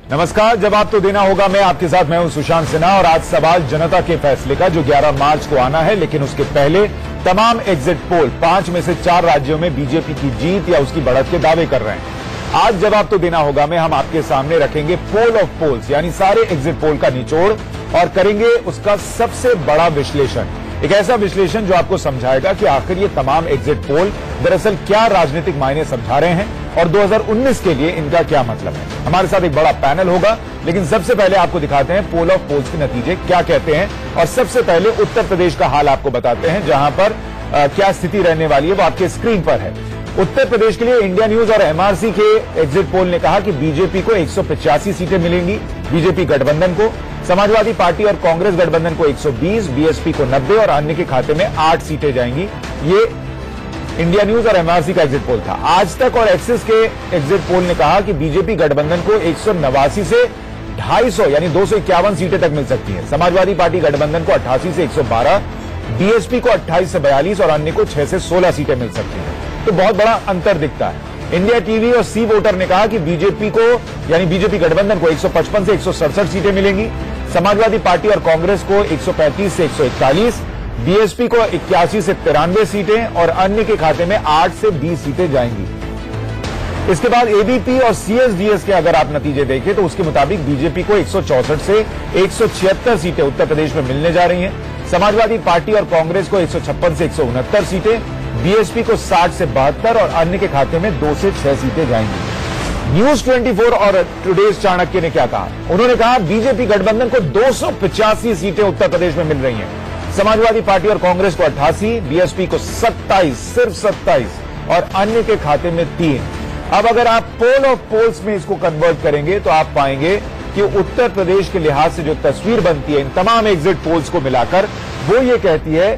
नमस्कार, जवाब तो देना होगा। मैं आपके साथ मैं हूं सुशांत सिन्हा और आज सवाल जनता के फैसले का जो 11 मार्च को आना है, लेकिन उसके पहले तमाम एग्जिट पोल 5 में से 4 राज्यों में बीजेपी की जीत या उसकी बढ़त के दावे कर रहे हैं। आज जवाब तो देना होगा में हम आपके सामने रखेंगे पोल ऑफ पोल्स यानी सारे एग्जिट पोल का निचोड़ और करेंगे उसका सबसे बड़ा विश्लेषण। एक ऐसा विश्लेषण जो आपको समझाएगा कि आखिर ये तमाम एग्जिट पोल दरअसल क्या राजनीतिक मायने समझा रहे हैं और 2019 के लिए इनका क्या मतलब है। हमारे साथ एक बड़ा पैनल होगा, लेकिन सबसे पहले आपको दिखाते हैं पोल ऑफ पोल्स के नतीजे क्या कहते हैं और सबसे पहले उत्तर प्रदेश का हाल आपको बताते हैं, जहां पर क्या स्थिति रहने वाली है वो आपके स्क्रीन पर है। उत्तर प्रदेश के लिए इंडिया न्यूज और एमआरसी के एग्जिट पोल ने कहा कि बीजेपी को 185 सीटें मिलेंगी, बीजेपी गठबंधन को, समाजवादी पार्टी और कांग्रेस गठबंधन को 120, बीएसपी को 90 और अन्य के खाते में 8 सीटें जाएंगी। ये इंडिया न्यूज और एमआरसी का एग्जिट पोल था। आज तक और एक्सिस के एग्जिट पोल ने कहा कि बीजेपी गठबंधन को 189 से 250 यानी 251 सीटें तक मिल सकती हैं, समाजवादी पार्टी गठबंधन को 88 से 112, बीएसपी को 28 से 42 और अन्य को 6 से 16 सीटें मिल सकती हैं। तो बहुत बड़ा अंतर दिखता है। इंडिया टीवी और सी वोटर ने कहा कि बीजेपी को यानी बीजेपी गठबंधन को 155 से 167 सीटें मिलेंगी, समाजवादी पार्टी और कांग्रेस को 135 से 141, बीएसपी को 81 से 93 सीटें और अन्य के खाते में 8 से 20 सीटें जाएंगी। इसके बाद एबीपी और सीएसडीएस के अगर आप नतीजे देखें तो उसके मुताबिक बीजेपी को 164 से 176 सीटें उत्तर प्रदेश में मिलने जा रही हैं, समाजवादी पार्टी और कांग्रेस को 156 से 169 सीटें, बीएसपी को 60 से 72 और अन्य के खाते में 2 से 6 सीटें जाएंगी। न्यूज 24 और टुडेज चाणक्य ने क्या कहा? उन्होंने कहा बीजेपी गठबंधन को 285 सीटें उत्तर प्रदेश में मिल रही हैं, समाजवादी पार्टी और कांग्रेस को 88, बीएसपी को 27, सिर्फ 27 और अन्य के खाते में 3। अब अगर आप पोल ऑफ पोल्स में इसको कन्वर्ट करेंगे तो आप पाएंगे कि उत्तर प्रदेश के लिहाज से जो तस्वीर बनती है इन तमाम एग्जिट पोल्स को मिलाकर वो ये कहती है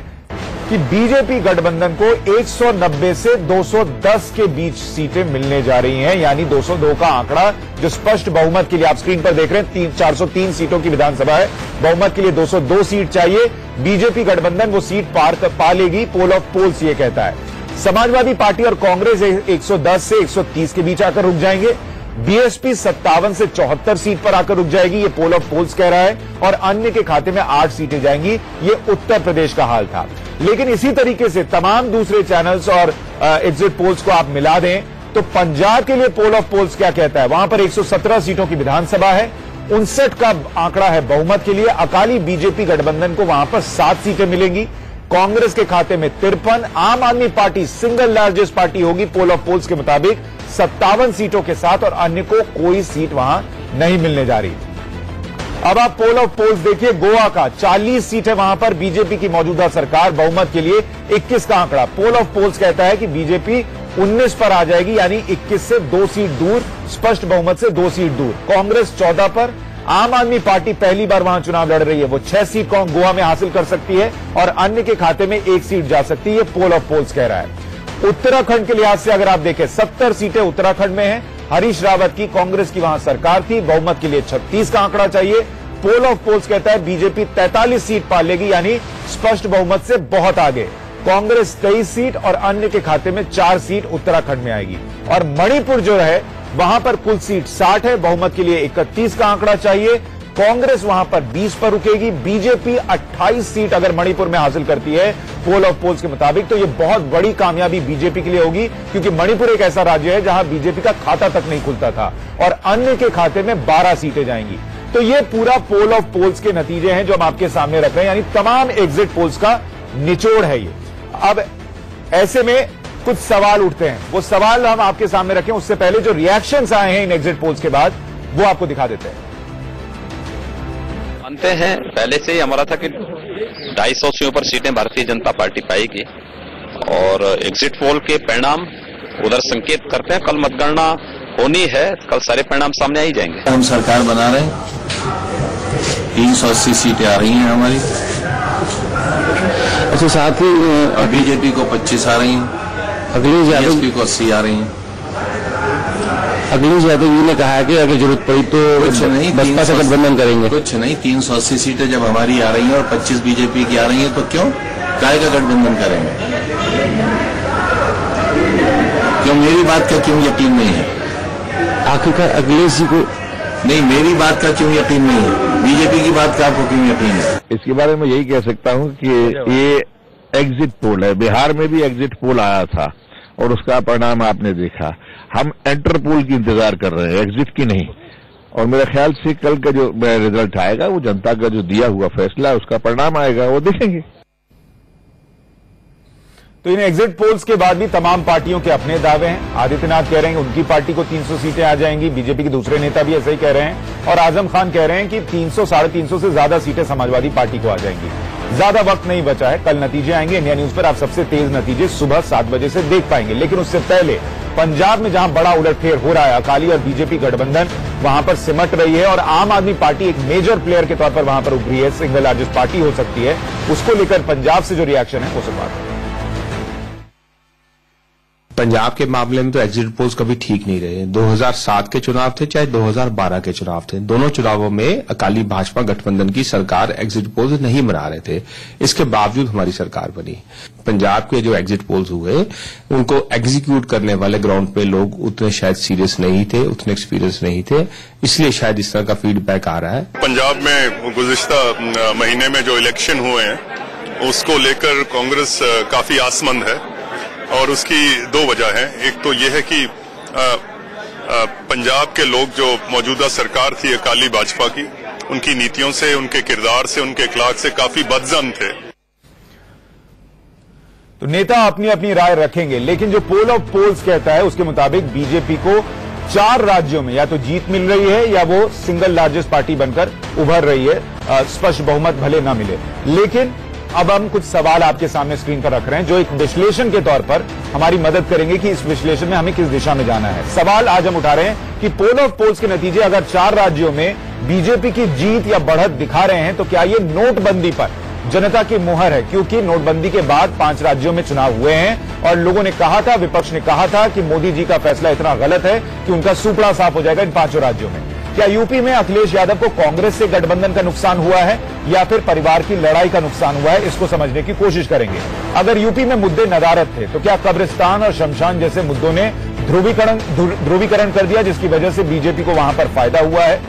कि बीजेपी गठबंधन को 190 से 210 के बीच सीटें मिलने जा रही हैं, यानी 202 का आंकड़ा जो स्पष्ट बहुमत के लिए आप स्क्रीन पर देख रहे हैं। 403 सीटों की विधानसभा है, बहुमत के लिए 202 सीट चाहिए, बीजेपी गठबंधन वो सीट पा लेगी, पोल ऑफ पोल्स ये कहता है। समाजवादी पार्टी और कांग्रेस 110 से 130 के बीच आकर रुक जाएंगे, बीएसपी 57 से 74 सीट पर आकर रुक जाएगी, ये पोल ऑफ पोल्स कह रहा है, और अन्य के खाते में 8 सीटें जाएंगी। ये उत्तर प्रदेश का हाल था। लेकिन इसी तरीके से तमाम दूसरे चैनल्स और एग्जिट पोल्स को आप मिला दें तो पंजाब के लिए पोल ऑफ पोल्स क्या कहता है? वहां पर 117 सीटों की विधानसभा है, 59 का आंकड़ा है बहुमत के लिए, अकाली बीजेपी गठबंधन को वहां पर 7 सीटें मिलेंगी, कांग्रेस के खाते में 53, आम आदमी पार्टी सिंगल लार्जेस्ट पार्टी होगी पोल ऑफ पोल्स के मुताबिक 57 सीटों के साथ और अन्य को कोई सीट वहां नहीं मिलने जा रही। अब आप पोल ऑफ पोल्स देखिए, गोवा का 40 सीट है, वहां पर बीजेपी की मौजूदा सरकार, बहुमत के लिए 21 का आंकड़ा। पोल ऑफ पोल्स कहता है कि बीजेपी 19 पर आ जाएगी, यानी 21 से 2 सीट दूर, स्पष्ट बहुमत से 2 सीट दूर। कांग्रेस 14 पर, आम आदमी पार्टी पहली बार वहां चुनाव लड़ रही है, वो 6 सीट गोवा में हासिल कर सकती है और अन्य के खाते में 1 सीट जा सकती है, पोल ऑफ पोल्स कह रहा है। उत्तराखंड के लिहाज से अगर आप देखें 70 सीटें उत्तराखंड में हैं, हरीश रावत की कांग्रेस की वहां सरकार थी, बहुमत के लिए 36 का आंकड़ा चाहिए। पोल ऑफ पोल्स कहता है बीजेपी 43 सीट पा लेगी, यानी स्पष्ट बहुमत से बहुत आगे। कांग्रेस 23 सीट और अन्य के खाते में 4 सीट उत्तराखंड में आएगी। और मणिपुर जो है वहां पर कुल सीट 60 है, बहुमत के लिए 31 का आंकड़ा चाहिए, कांग्रेस वहां पर 20 पर रुकेगी, बीजेपी 28 सीट अगर मणिपुर में हासिल करती है पोल ऑफ पोल्स के मुताबिक तो ये बहुत बड़ी कामयाबी बीजेपी के लिए होगी, क्योंकि मणिपुर एक ऐसा राज्य है जहां बीजेपी का खाता तक नहीं खुलता था और अन्य के खाते में 12 सीटें जाएंगी। तो ये पूरा पोल ऑफ पोल्स के नतीजे हैं जो हम आपके सामने रख रहे हैं, यानी तमाम एग्जिट पोल्स का निचोड़ है ये। अब ऐसे में कुछ सवाल उठते हैं, वो सवाल हम आपके सामने रखें उससे पहले जो रिएक्शंस आए हैं इन एग्जिट पोल्स के बाद वो आपको दिखा देते हैं। मानते हैं पहले से ही हमारा था कि 250 से ऊपर सीटें भारतीय जनता पार्टी पाएगी और एग्जिट पोल के परिणाम उधर संकेत करते हैं। कल मतगणना होनी है, कल सारे परिणाम सामने आ ही जाएंगे। हम सरकार बना रहे हैं, 380 सीटें आ रही हैं हमारी। अच्छा, साथ ही और बीजेपी को 25 आ रही हैं, अखिलेश यादव बीएसपी को 80 आ रही हैं। अखिलेश यादव जी ने कहा है कि अगर जरूरत पड़ी तो कुछ नहीं, बसपा से गठबंधन करेंगे। कुछ नहीं, 380 सीटें जब हमारी आ रही हैं और 25 बीजेपी की आ रही हैं तो क्यों काय का गठबंधन करेंगे? क्यों मेरी बात का क्यों यकीन नहीं है? आखिरकार अखिलेश जी को नहीं, मेरी बात का क्यों यकीन नहीं है? बीजेपी की बात का आपको क्यों यकीन है? इसके बारे में यही कह सकता हूं कि ये एग्जिट पोल है। बिहार में भी एग्जिट पोल आया था और उसका परिणाम आपने देखा। हम एंटर पोल की इंतजार कर रहे हैं, एग्जिट की नहीं। और मेरे ख्याल से कल का जो रिजल्ट आएगा वो जनता का जो दिया हुआ फैसला है उसका परिणाम आएगा, वो देखेंगे। तो इन एग्जिट पोल्स के बाद भी तमाम पार्टियों के अपने दावे हैं। आदित्यनाथ कह रहे हैं कि उनकी पार्टी को 300 सीटें आ जाएंगी, बीजेपी के दूसरे नेता भी ऐसा ही कह रहे हैं, और आजम खान कह रहे हैं कि 300 साढ़े 300 से ज्यादा सीटें समाजवादी पार्टी को आ जाएंगी। ज्यादा वक्त नहीं बचा है, कल नतीजे आएंगे। इंडिया न्यूज पर आप सबसे तेज नतीजे सुबह 7 बजे से देख पाएंगे। लेकिन उससे पहले पंजाब में जहां बड़ा उलटफेर हो रहा है, अकाली और बीजेपी गठबंधन वहां पर सिमट रही है और आम आदमी पार्टी एक मेजर प्लेयर के तौर पर वहां पर उभरी है, सिंगल लार्जेस्ट पार्टी हो सकती है। उसको लेकर पंजाब से जो रिएक्शन है वो सब बात है। पंजाब के मामले में तो एग्जिट पोल्स कभी ठीक नहीं रहे। 2007 के चुनाव थे चाहे 2012 के चुनाव थे, दोनों चुनावों में अकाली भाजपा गठबंधन की सरकार एग्जिट पोल्स नहीं बना रहे थे। इसके बावजूद हमारी सरकार बनी। पंजाब के जो एग्जिट पोल्स हुए उनको एग्जीक्यूट करने वाले ग्राउंड पे लोग उतने शायद सीरियस नहीं थे, उतने एक्सपीरियंस नहीं थे, इसलिए शायद इस तरह का फीडबैक आ रहा है। पंजाब में गुज़िश्ता महीने में जो इलेक्शन हुए हैं उसको लेकर कांग्रेस काफी आसमंद है और उसकी दो वजह है। एक तो यह है कि पंजाब के लोग जो मौजूदा सरकार थी अकाली भाजपा की, उनकी नीतियों से, उनके किरदार से, उनके अखलाक से काफी बदजन थे। तो नेता अपनी अपनी राय रखेंगे, लेकिन जो पोल ऑफ पोल्स कहता है उसके मुताबिक बीजेपी को 4 राज्यों में या तो जीत मिल रही है या वो सिंगल लार्जेस्ट पार्टी बनकर उभर रही है। स्पष्ट बहुमत भले ना मिले, लेकिन अब हम कुछ सवाल आपके सामने स्क्रीन पर रख रहे हैं जो एक विश्लेषण के तौर पर हमारी मदद करेंगे कि इस विश्लेषण में हमें किस दिशा में जाना है। सवाल आज हम उठा रहे हैं कि पोल ऑफ पोल्स के नतीजे अगर 4 राज्यों में बीजेपी की जीत या बढ़त दिखा रहे हैं तो क्या ये नोटबंदी पर जनता की मुहर है? क्योंकि नोटबंदी के बाद 5 राज्यों में चुनाव हुए हैं और लोगों ने कहा था, विपक्ष ने कहा था कि मोदी जी का फैसला इतना गलत है कि उनका सुपड़ा साफ हो जाएगा इन 5 राज्यों में। क्या यूपी में अखिलेश यादव को कांग्रेस से गठबंधन का नुकसान हुआ है या फिर परिवार की लड़ाई का नुकसान हुआ है? इसको समझने की कोशिश करेंगे। अगर यूपी में मुद्दे नदारत थे तो क्या कब्रिस्तान और शमशान जैसे मुद्दों ने ध्रुवीकरण कर दिया जिसकी वजह से बीजेपी को वहां पर फायदा हुआ है?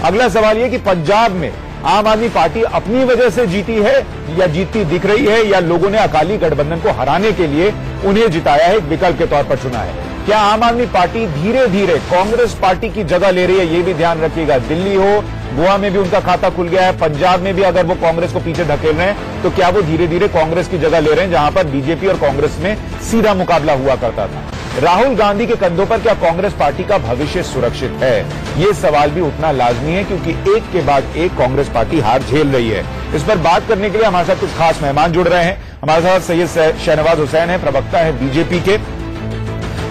अगला सवाल यह कि पंजाब में आम आदमी पार्टी अपनी वजह से जीती है या जीतती दिख रही है या लोगों ने अकाली गठबंधन को हराने के लिए उन्हें जिताया है, एक विकल्प के तौर पर चुना है? क्या आम आदमी पार्टी धीरे धीरे कांग्रेस पार्टी की जगह ले रही है? ये भी ध्यान रखिएगा। दिल्ली हो, गोवा में भी उनका खाता खुल गया है, पंजाब में भी अगर वो कांग्रेस को पीछे धकेल रहे हैं तो क्या वो धीरे धीरे कांग्रेस की जगह ले रहे हैं जहां पर बीजेपी और कांग्रेस में सीधा मुकाबला हुआ करता था? राहुल गांधी के कंधों पर क्या कांग्रेस पार्टी का भविष्य सुरक्षित है? ये सवाल भी उतना लाजमी है क्योंकि एक के बाद एक कांग्रेस पार्टी हार झेल रही है। इस पर बात करने के लिए हमारे साथ कुछ खास मेहमान जुड़ रहे हैं। हमारे साथ सैयद शहनवाज हुसैन है, प्रवक्ता है बीजेपी के,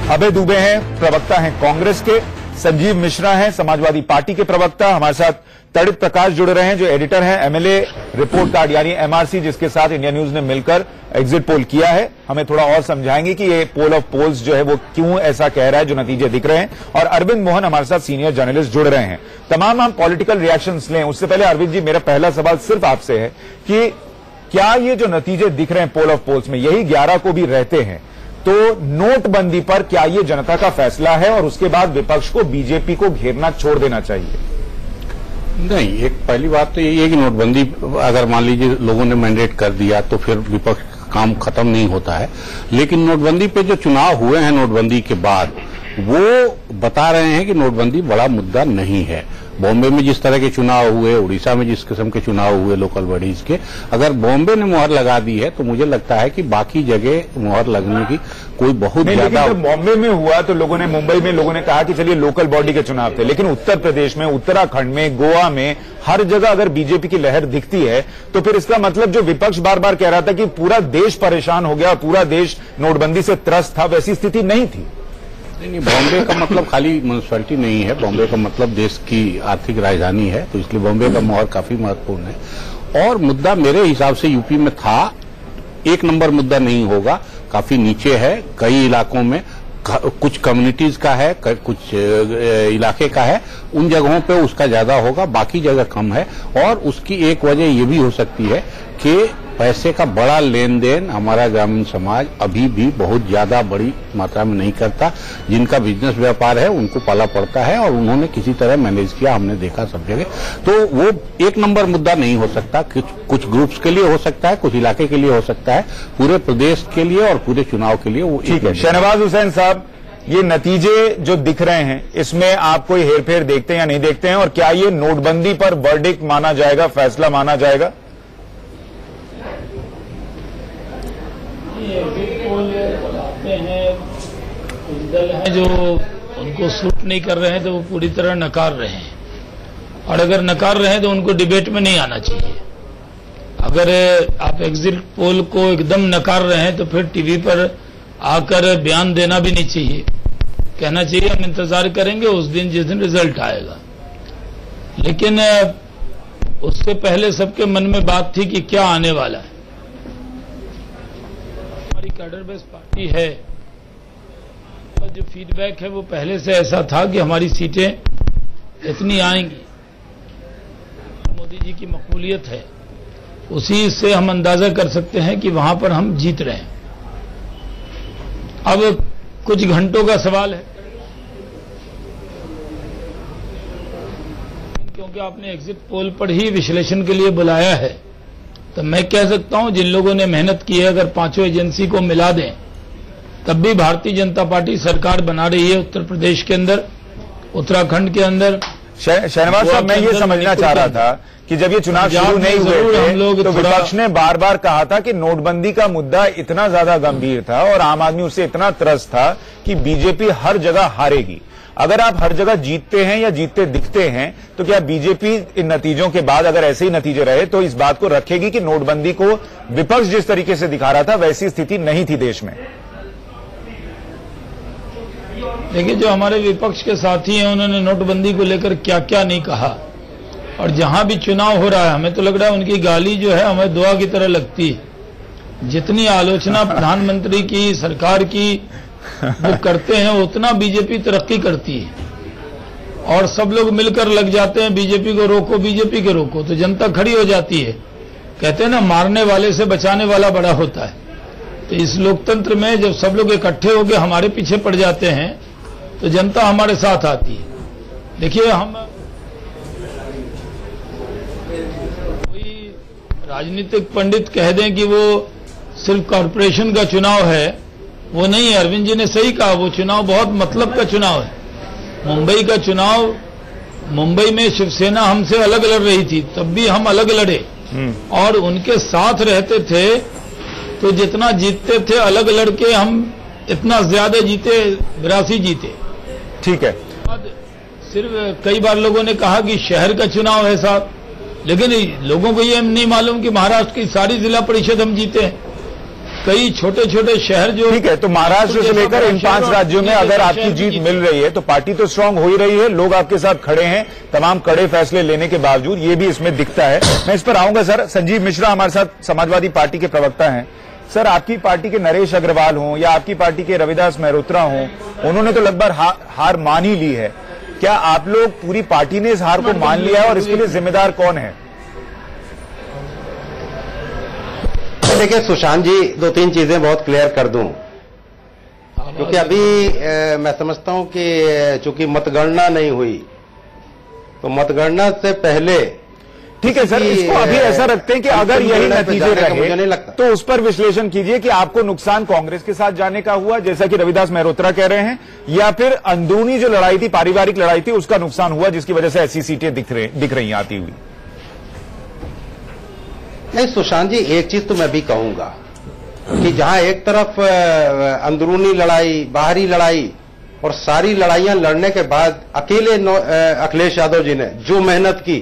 अभय दुबे हैं, प्रवक्ता हैं कांग्रेस के, संजीव मिश्रा हैं समाजवादी पार्टी के प्रवक्ता, हमारे साथ तड़ित प्रकाश जुड़ रहे हैं जो एडिटर हैं एमएलए रिपोर्ट कार्ड यानी एमआरसी, जिसके साथ इंडिया न्यूज ने मिलकर एग्जिट पोल किया है। हमें थोड़ा और समझाएंगे कि ये पोल ऑफ पोल्स जो है वो क्यों ऐसा कह रहा है, जो नतीजे दिख रहे हैं। और अरविंद मोहन हमारे साथ सीनियर जर्नलिस्ट जुड़ रहे हैं। तमाम हम पॉलिटिकल रिएक्शंस लें उससे पहले अरविंद जी, मेरा पहला सवाल सिर्फ आपसे है कि क्या ये जो नतीजे दिख रहे हैं पोल ऑफ पोल्स में, यही 11 को भी रहते हैं, तो नोटबंदी पर क्या ये जनता का फैसला है और उसके बाद विपक्ष को बीजेपी को घेरना छोड़ देना चाहिए? नहीं, एक पहली बात तो यही है कि नोटबंदी अगर मान लीजिए लोगों ने मैंडेट कर दिया तो फिर विपक्ष का काम खत्म नहीं होता है। लेकिन नोटबंदी पे जो चुनाव हुए हैं नोटबंदी के बाद, वो बता रहे हैं कि नोटबंदी बड़ा मुद्दा नहीं है। बॉम्बे में जिस तरह के चुनाव हुए, उड़ीसा में जिस किस्म के चुनाव हुए लोकल बॉडीज के, अगर बॉम्बे ने मुहर लगा दी है तो मुझे लगता है कि बाकी जगह मुहर लगने की कोई बहुत ज्यादा। जब बॉम्बे में हुआ तो लोगों ने, मुंबई में लोगों ने कहा कि चलिए लोकल बॉडी के चुनाव थे, लेकिन उत्तर प्रदेश में, उत्तराखंड में, गोवा में, हर जगह अगर बीजेपी की लहर दिखती है तो फिर इसका मतलब जो विपक्ष बार बार कह रहा था कि पूरा देश परेशान हो गया, पूरा देश नोटबंदी से त्रस्त था, वैसी स्थिति नहीं थी। नहीं, बॉम्बे का मतलब खाली म्यूनिसिपैलिटी नहीं है, बॉम्बे का मतलब देश की आर्थिक राजधानी है, तो इसलिए बॉम्बे का माहौल काफी महत्वपूर्ण है। और मुद्दा मेरे हिसाब से यूपी में था, एक नंबर मुद्दा नहीं होगा, काफी नीचे है, कई इलाकों में कुछ कम्युनिटीज का है, कुछ इलाके का है, उन जगहों पे उसका ज्यादा होगा, बाकी जगह कम है। और उसकी एक वजह ये भी हो सकती है कि पैसे का बड़ा लेन देन हमारा ग्रामीण समाज अभी भी बहुत ज्यादा बड़ी मात्रा में नहीं करता। जिनका बिजनेस व्यापार है उनको पाला पड़ता है और उन्होंने किसी तरह मैनेज किया, हमने देखा सब जगह। तो वो एक नंबर मुद्दा नहीं हो सकता, कुछ ग्रुप्स के लिए हो सकता है, कुछ इलाके के लिए हो सकता है, पूरे प्रदेश के लिए और पूरे चुनाव के लिए वो ठीक है। शहनवाज हुसैन साहब, ये नतीजे जो दिख रहे हैं इसमें आप कोई हेरफेर देखते हैं या नहीं देखते हैं, और क्या ये नोटबंदी पर वर्डिक्ट माना जाएगा, फैसला माना जाएगा? कुछ दल हैं जो उनको सूट नहीं कर रहे हैं तो वो पूरी तरह नकार रहे हैं, और अगर नकार रहे हैं तो उनको डिबेट में नहीं आना चाहिए। अगर आप एग्जिट पोल को एकदम नकार रहे हैं तो फिर टीवी पर आकर बयान देना भी नहीं चाहिए, कहना चाहिए हम इंतजार करेंगे उस दिन जिस दिन रिजल्ट आएगा। लेकिन उससे पहले सबके मन में बात थी कि क्या आने वाला है। हमारी कैडर बेस्ड पार्टी है और जो फीडबैक है वो पहले से ऐसा था कि हमारी सीटें इतनी आएंगी, मोदी जी की मकबूलियत है, उसी से हम अंदाजा कर सकते हैं कि वहां पर हम जीत रहे हैं। अब कुछ घंटों का सवाल है, क्योंकि आपने एग्जिट पोल पर ही विश्लेषण के लिए बुलाया है, तो मैं कह सकता हूं जिन लोगों ने मेहनत की है अगर पांचों एजेंसी को मिला दें तब भी भारतीय जनता पार्टी सरकार बना रही है उत्तर प्रदेश के अंदर, उत्तराखंड के अंदर। शहनवाज साहब, मैं ये समझना चाह रहा था कि जब ये चुनाव शुरू नहीं हुए थे तो विपक्ष ने बार बार कहा था कि नोटबंदी का मुद्दा इतना ज्यादा गंभीर था और आम आदमी उससे इतना त्रस्त था कि बीजेपी हर जगह हारेगी। अगर आप हर जगह जीतते हैं या जीतते दिखते हैं तो क्या बीजेपी इन नतीजों के बाद अगर ऐसे ही नतीजे रहे तो इस बात को रखेगी कि नोटबंदी को विपक्ष जिस तरीके से दिखा रहा था वैसी स्थिति नहीं थी देश में? देखिए, जो हमारे विपक्ष के साथी हैं उन्होंने नोटबंदी को लेकर क्या क्या नहीं कहा, और जहां भी चुनाव हो रहा है हमें तो लग रहा है उनकी गाली जो है हमें दुआ की तरह लगती है। जितनी आलोचना प्रधानमंत्री की, सरकार की वो करते हैं उतना बीजेपी तरक्की करती है, और सब लोग मिलकर लग जाते हैं बीजेपी को रोको, बीजेपी को रोको, तो जनता खड़ी हो जाती है। कहते हैं ना, मारने वाले से बचाने वाला बड़ा होता है। तो इस लोकतंत्र में जब सब लोग इकट्ठे होकर हमारे पीछे पड़ जाते हैं तो जनता हमारे साथ आती है। देखिए, हम कोई राजनीतिक पंडित कह दें कि वो सिर्फ कॉरपोरेशन का चुनाव है, वो नहीं है। अरविंद जी ने सही कहा, वो चुनाव बहुत मतलब का चुनाव है। मुंबई का चुनाव, मुंबई में शिवसेना हमसे अलग लड़ रही थी, तब भी हम अलग लड़े और उनके साथ रहते थे, तो जितना जीतते थे अलग लड़के हम इतना ज्यादा जीते, 82 जीते। ठीक है। सिर्फ कई बार लोगों ने कहा कि शहर का चुनाव है साहब, लेकिन लोगों को ये नहीं मालूम कि महाराष्ट्र की सारी जिला परिषद हम जीते हैं। कई छोटे छोटे शहर जो, ठीक है, तो महाराष्ट्र से लेकर इन 5 राज्यों में अगर आपकी जीत मिल रही है तो पार्टी तो स्ट्रांग हो ही रही है, लोग आपके साथ खड़े हैं तमाम कड़े फैसले लेने के बावजूद, ये भी इसमें दिखता है। मैं इस पर आऊंगा सर। संजीव मिश्रा हमारे साथ समाजवादी पार्टी के प्रवक्ता हैं। सर, आपकी पार्टी के नरेश अग्रवाल हों या आपकी पार्टी के रविदास मेहरोत्रा हों, उन्होंने तो लगभग हार मान ही ली है। क्या आप लोग, पूरी पार्टी ने इस हार को मान लिया है और इसके लिए जिम्मेदार कौन है? देखिए सुशांत जी, 2-3 चीजें बहुत क्लियर कर दूं, क्योंकि अभी मैं समझता हूं कि चूंकि मतगणना नहीं हुई तो मतगणना से पहले, ठीक है सर, इसको अभी ऐसा रखते हैं कि अगर यही नतीजे रहे तो उस पर विश्लेषण कीजिए कि आपको नुकसान कांग्रेस के साथ जाने का हुआ, जैसा कि रविदास मेहरोत्रा कह रहे हैं, या फिर अंदरूनी जो लड़ाई थी, पारिवारिक लड़ाई थी, उसका नुकसान हुआ जिसकी वजह से ऐसी सीटें दिख रही हैं आती हुई। नहीं सुशांत जी, एक चीज तो मैं भी कहूंगा कि जहां एक तरफ अंदरूनी लड़ाई, बाहरी लड़ाई और सारी लड़ाइयां लड़ने के बाद अकेले अखिलेश यादव जी ने जो मेहनत की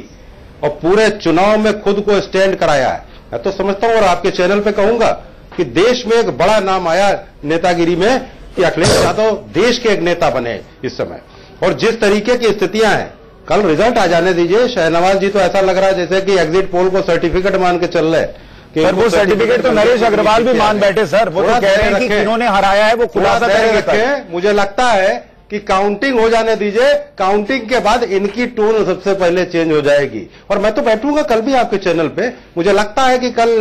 और पूरे चुनाव में खुद को स्टैंड कराया है, मैं तो समझता हूं और आपके चैनल पे कहूंगा कि देश में एक बड़ा नाम आया नेतागिरी में कि अखिलेश यादव देश के एक नेता बने इस समय। और जिस तरीके की स्थितियां हैं, कल रिजल्ट आ जाने दीजिए। शहनवाज जी तो ऐसा लग रहा है जैसे कि एग्जिट पोल को सर्टिफिकेट मान के चल रहे हैं। पर वो सर्टिफिकेट तो नरेश अग्रवाल भी मान बैठे सर, वो तो कह रहे हैं कि किन्होंने हराया है वो खुलासा करेंगे। मुझे लगता है कि काउंटिंग हो जाने दीजिए, काउंटिंग के बाद इनकी टोन सबसे पहले चेंज हो जाएगी। और मैं तो बैठूंगा कल भी आपके चैनल पे, मुझे लगता है कि कल